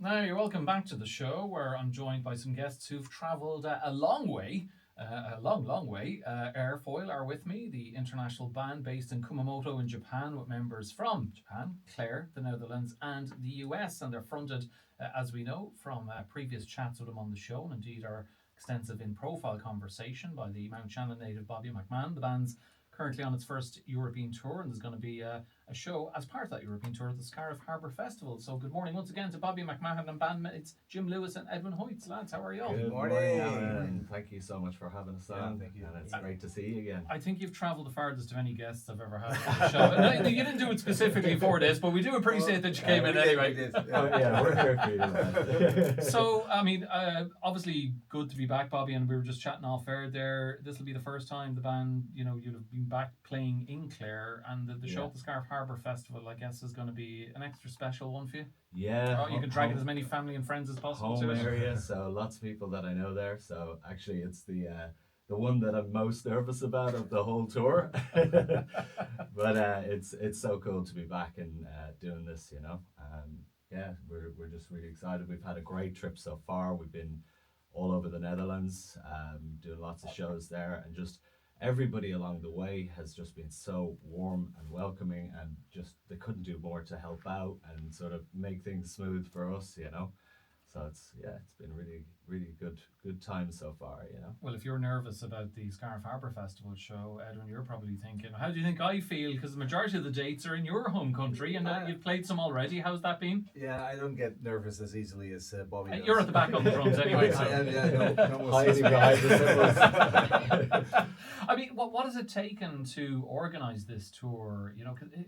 Now, you're welcome back to the show where I'm joined by some guests who've travelled a long way, long way. EirFoyl are with me, the international band based in Kumamoto in Japan with members from Japan, Clare, the Netherlands, and the US. And they're fronted, as we know, from previous chats with them on the show, and indeed our extensive in-profile conversation by the Mount Shannon native Bobby McMahon. The band's currently on its first European tour, and there's going to be a show as part of that European tour at the Scariff Harbour Festival. So good morning once again to Bobby McMahon and bandmates Jim Lewis and Edwin Hoyts. Lads, how are you all? Good morning, Alan. Thank you so much for having us on. Thank you. And it's great to see you again. I think you've travelled the farthest of any guests I've ever had on the show. No, you didn't do it specifically for this, but we do appreciate that you came in anyway. We're here for you. So, I mean, obviously good to be back, Bobby, and we were just chatting off air there. This will be the first time the band, you'd have been back playing in Clare, and the show at the Scariff Harbour Festival, I guess, is going to be an extra special one for you. Yeah. You can drag in as many family and friends as possible home to it. area, so lots of people that I know there. So actually, it's the one that I'm most nervous about of the whole tour. But it's so cool to be back and doing this. We're just really excited. We've had a great trip so far. We've been all over the Netherlands, doing lots of shows there, and just everybody along the way has just been so warm and welcoming, and just they couldn't do more to help out and sort of make things smooth for us. So it's been really good time so far. Well, if you're nervous about the Scariff Harbour Festival show, Edwin, you're probably thinking, how do you think I feel? Because the majority of the dates are in your home country, and you've played some already. How's that been? Yeah, I don't get nervous as easily as Bobby does. You're at the back on the drums anyway. I mean, what has it taken to organise this tour?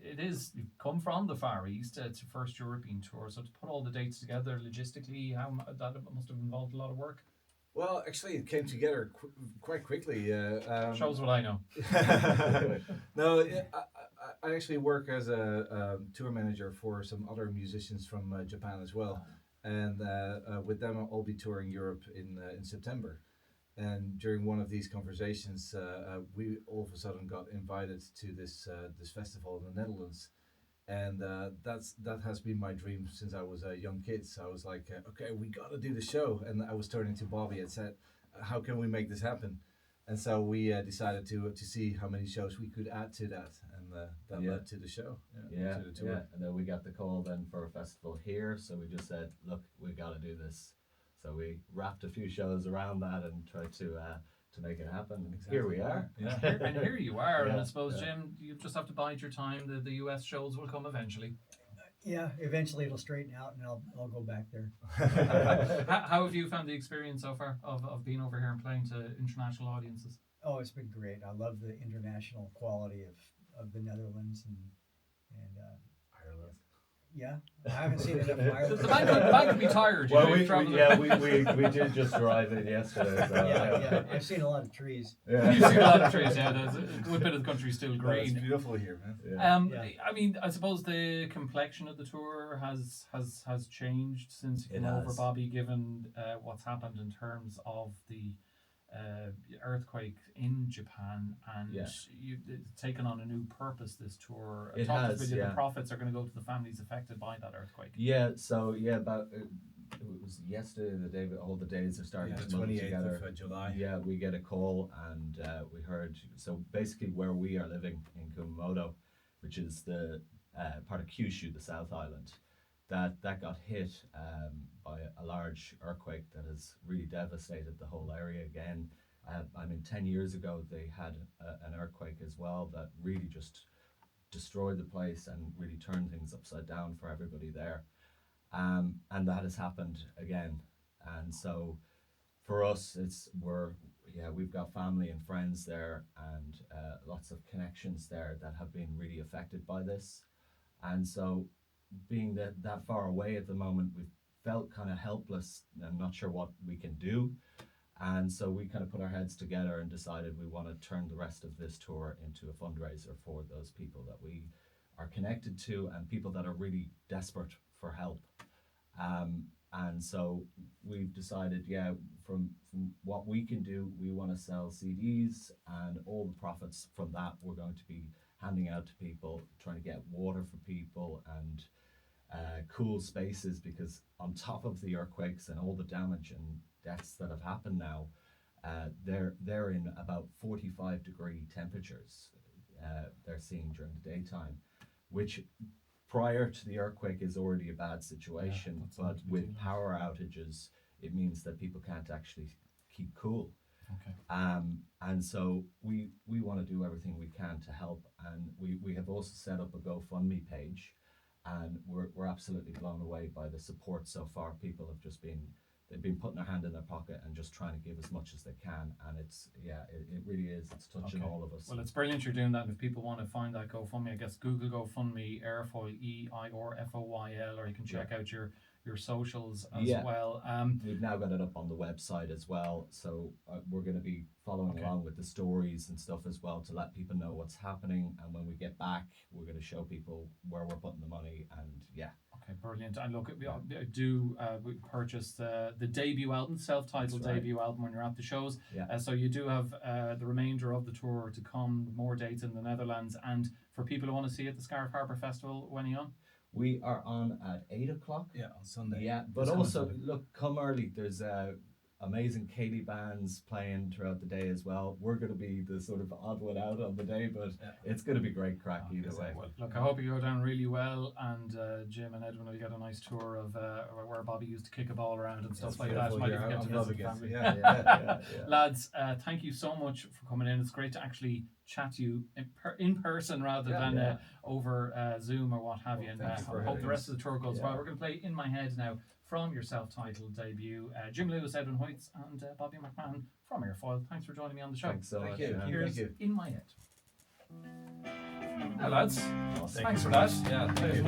Because you've come from the Far East. It's your first European tour, so to put all the dates together logistically, that must have involved a lot of work. Well, actually, it came together quite quickly. Shows what I know. No, I actually work as a tour manager for some other musicians from Japan as well, and with them I'll be touring Europe in September. And during one of these conversations, we all of a sudden got invited to this festival in the Netherlands. And that has been my dream since I was a young kid. So I was like, okay, we got to do the show. And I was turning to Bobby and said, how can we make this happen? And so we decided to see how many shows we could add to that, and that led to the show. To the tour. Yeah. And then we got the call then for a festival here, so we just said, look, we got to do this. So we wrapped a few shows around that and tried to make it happen. Exactly. Here we are. Yeah. And here you are. Yeah. And I suppose, Jim, you just have to bide your time. The US shows will come eventually. Yeah, eventually it'll straighten out, and I'll go back there. How have you found the experience so far of being over here and playing to international audiences? Oh, it's been great. I love the international quality of the Netherlands and Ireland. yeah, I haven't seen enough of Ireland. The band could be tired. Well, we did just drive in yesterday. So, yeah, I've seen a lot of trees. Yeah. You've seen a lot of trees, yeah. There's a good bit of the country still It's green. beautiful here, man. Yeah. I mean, I suppose the complexion of the tour has changed since you It came over, has. Bobby, given what's happened in terms of the earthquake in Japan, and Yeah. you've taken on a new purpose, this tour. It Talk to us has, about it. yeah. The profits are going to go to the families affected by that earthquake. About it was yesterday, the day, all the days are starting to move 28th together. of July. Yeah, we get a call, and we heard, so basically where we are living in Kumamoto, which is the part of Kyushu, the South Island, that got hit by a large earthquake that has really devastated the whole area again. 10 years ago they had an earthquake as well that really just destroyed the place and really turned things upside down for everybody there. And that has happened again. And so for us, we've got family and friends there, and lots of connections there that have been really affected by this. And so being that far away at the moment, we felt kind of helpless and not sure what we can do. And so we kind of put our heads together and decided we want to turn the rest of this tour into a fundraiser for those people that we are connected to and people that are really desperate for help. And so we've decided, from what we can do, we want to sell CDs, and all the profits from that we're going to be handing out to people, trying to get water for people, and cool spaces, because on top of the earthquakes and all the damage and deaths that have happened now, they're in about 45-degree temperatures they're seeing during the daytime, which prior to the earthquake is already a bad situation, but with power outages, it means that people can't actually keep cool. Okay. And so we want to do everything we can to help, and we have also set up a GoFundMe page, and we're absolutely blown away by the support so far. People have just they've been putting their hand in their pocket and just trying to give as much as they can, and it really is, it's touching all of us. Well, it's brilliant you're doing that, and if people want to find that GoFundMe, I guess Google GoFundMe EirFoyl, EirFoyl, or you can check out your socials as well. We've now got it up on the website as well, so we're going to be following along with the stories and stuff as well, to let people know what's happening, and when we get back we're going to show people where we're putting the money. And okay, brilliant. And look, we purchased the debut album, self-titled debut album, when you're at the shows. So you do have the remainder of the tour to come, more dates in the Netherlands, and for people who want to see it, the Scariff Harbour Festival, when are you on? We are on at 8 o'clock. Yeah, on Sunday. Yeah, but also, look, come early. There's amazing Cayley bands playing throughout the day as well. We're going to be the sort of odd one out on the day, but it's going to be great crack either way. Well, look, I hope you go down really well, and Jim and Edwin will get a nice tour of where Bobby used to kick a ball around and stuff like that. Might even get to visit the family. Yeah. Lads, thank you so much for coming in. It's great to actually chat to you in person rather than over Zoom or what have you. And I hope the rest of the tour goes well. We're going to play In My Head now from your self-titled debut. Jim Lewis, Edwin Hoyts, and Bobby McMahon from EirFoyl. Thanks for joining me on the show. Thanks so much. Here's Thank you. In My Head. Hi lads. Thanks for that. Yeah, thank you.